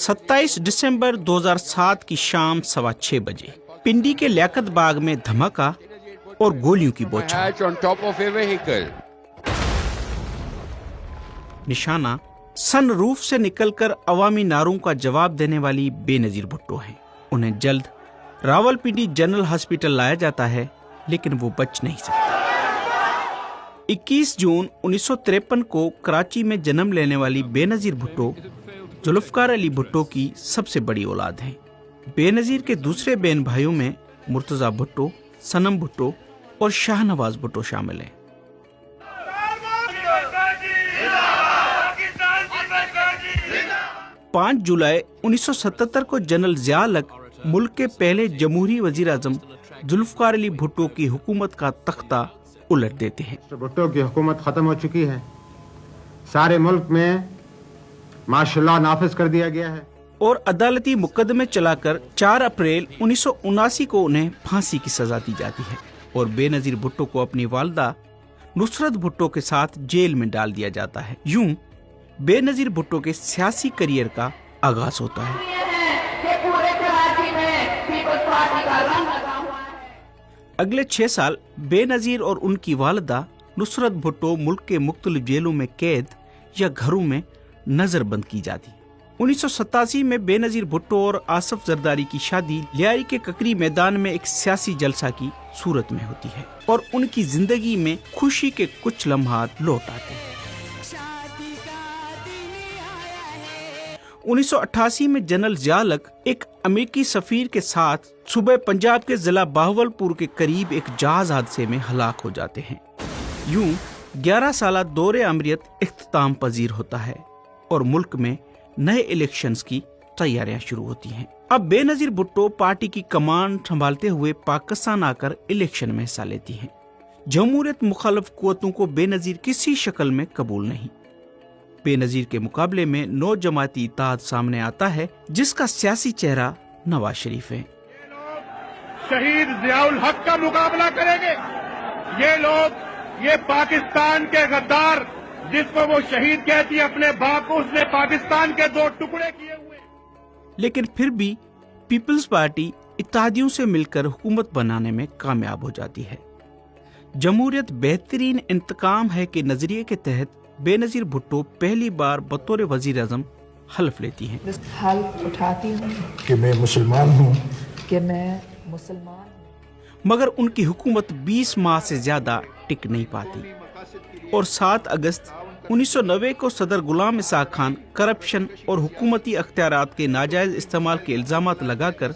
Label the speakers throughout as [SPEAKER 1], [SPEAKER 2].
[SPEAKER 1] 27 दिसंबर 2007 की शाम 6:15 बजे पिंडी के लियाकत बाग में धमाका और गोलियों की बौछार। निशाना सनरूफ से निकलकर अवामी नारों का जवाब देने वाली बेनजीर भुट्टो है। उन्हें जल्द रावलपिंडी जनरल हॉस्पिटल लाया जाता है, लेकिन वो बच नहीं सकते। 21 जून 1953 को कराची में जन्म लेने वाली बेनजीर भुट्टो जुल्फकार अली भुट्टो की सबसे बड़ी औलाद है। बेनजीर के दूसरे बहन भाइयों में मुर्तजा भुट्टो, सनम भुट्टो और शाहनवाज भुट्टो शामिल हैं। 5 जुलाई 1977 को जनरल ज़िया-उल-हक मुल्क के पहले जमहूरी वजीर आजम जुल्फकार अली भुट्टो की हुकूमत का तख्ता उलट देते हैं।
[SPEAKER 2] भुट्टो की हुकूमत खत्म हो चुकी है, सारे मुल्क में मार्शल नाफिज कर दिया गया है
[SPEAKER 1] और अदालती मुकदमे चलाकर 4 अप्रैल 1979 को उन्हें फांसी की सजा दी जाती है और बेनजीर भुट्टो को अपनी वालदा नुसरत भुट्टो के साथ जेल में डाल दिया जाता है। यूं बेनजीर भुट्टो के सियासी करियर का आगाज होता है। अगले 6 साल बेनजीर और उनकी वालदा नुसरत भुट्टो मुल्क के मुख्तलिफ जेलों में कैद या घरों में नजरबंद की जाती। 1987 में बेनजीर भुट्टो और आसफ जरदारी की शादी लियारी के ककरी मैदान में एक सियासी जलसा की सूरत में होती है और उनकी जिंदगी में खुशी के कुछ लम्हात लौट आते हैं। 1988 में जनरल ज़िया-उल-हक एक अमेरिकी सफीर के साथ सुबह पंजाब के जिला बाहवलपुर के करीब एक जहाज हादसे में हलाक हो जाते हैं। यूं 11 साला दौरे अमरीत इख्तिताम पजीर होता है और मुल्क में नए इलेक्शंस की तैयारियां शुरू होती हैं। अब बेनजीर भुट्टो पार्टी की कमान संभालते हुए पाकिस्तान आकर इलेक्शन में हिस्सा लेती हैं। जमहूरियत मुखालिफ कुव्वतों को बेनजीर किसी शक्ल में कबूल नहीं। बेनजीर के मुकाबले में नौ जमाती इत्तेहाद सामने आता है, जिसका सियासी चेहरा नवाज शरीफ है।
[SPEAKER 3] शहीद ज़िया-उल-हक का मुकाबला करेंगे ये लोग, ये पाकिस्तान के गद्दार जिसको वो शहीद कहती है अपने बाप को, उसने पाकिस्तान के 2 टुकड़े किए हुए।
[SPEAKER 1] लेकिन फिर भी पीपल्स पार्टी इत्तेहादियों से मिलकर हुकूमत बनाने में कामयाब हो जाती है। जमहूरियत बेहतरीन इंतकाम है के नजरिए के तहत बेनजीर भुट्टो पहली बार बतौर वजीर आजम हल्फ लेती हैं।
[SPEAKER 4] हल्फ उठाती हूँ
[SPEAKER 2] कि मैं मुसलमान हूँ,
[SPEAKER 1] मगर उनकी हुकूमत 20 माह से ज्यादा टिक नहीं पाती और 7 अगस्त 1990 को सदर गुलाम इसाक खान करप्शन और हुकूमती अख्तियारात के नाजायज इस्तेमाल के इल्जामात लगाकर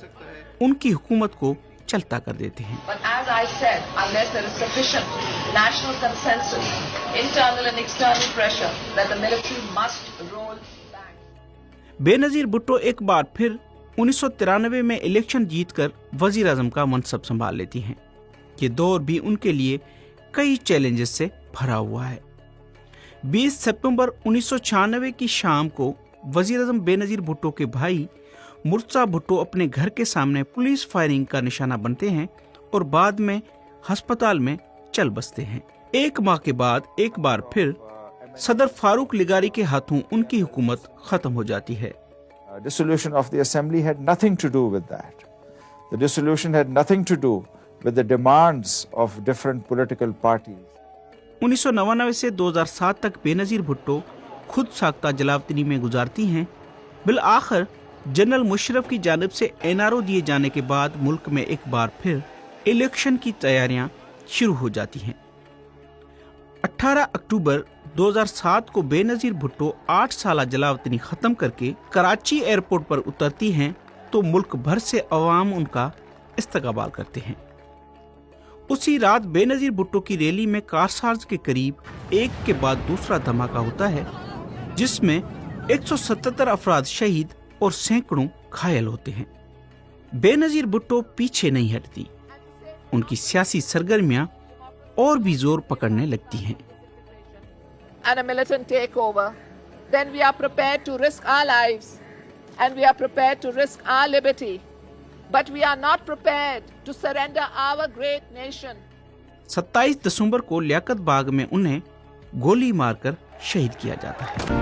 [SPEAKER 1] उनकी हुकूमत को चलता कर देते हैं। बेनजीर भुट्टो एक बार फिर 1993 में इलेक्शन जीतकर वजीर आजम का मनसब संभाल लेती हैं। ये दौर भी उनके लिए कई चैलेंजेस से भरा हुआ है। 20 सितंबर 1996 की शाम को वजीर आजम बेनजीर भुट्टो के भाई मुर्तजा भुट्टो अपने घर के सामने पुलिस फायरिंग का निशाना बनते हैं और बाद में अस्पताल में चल बसते हैं। 1 माह के बाद एक बार फिर सदर फारूक लिगारी के हाथों उनकी हुकूमत खत्म हो जाती है।
[SPEAKER 5] Dissolution of the assembly had nothing to do with that. The dissolution had nothing to do with the demands of different political parties.
[SPEAKER 1] 1999 से 2007 तक बेनजीर भुट्टो खुद साख्ता जलावतनी में गुजारती हैं। बिल आखिर जनरल मुशर्रफ की जानिब से NRO दिए जाने के बाद मुल्क में एक बार फिर इलेक्शन की तैयारियां शुरू हो जाती हैं। 18 अक्टूबर 2007 को बेनजीर भुट्टो 8 साला जलावतनी खत्म करके कराची एयरपोर्ट पर उतरती हैं तो मुल्क भर से अवाम उनका इस्तकबाल करते हैं। उसी रात बेनजीर भुट्टो की रैली में कारसाज के करीब एक के बाद दूसरा धमाका होता है, जिसमें 177 अफराद शहीद और सैकड़ों घायल होते हैं। बेनजीर भुट्टो पीछे नहीं हटती, उनकी सियासी सरगर्मियां और भी जोर पकड़ने लगती हैं।
[SPEAKER 4] And a militant takeover, then we are prepared to risk our lives and we are prepared to risk our liberty, but we are not prepared to surrender our great nation.
[SPEAKER 1] 27 दिसंबर को लियाकत बाग में उन्हें गोली मारकर शहीद किया जाता है।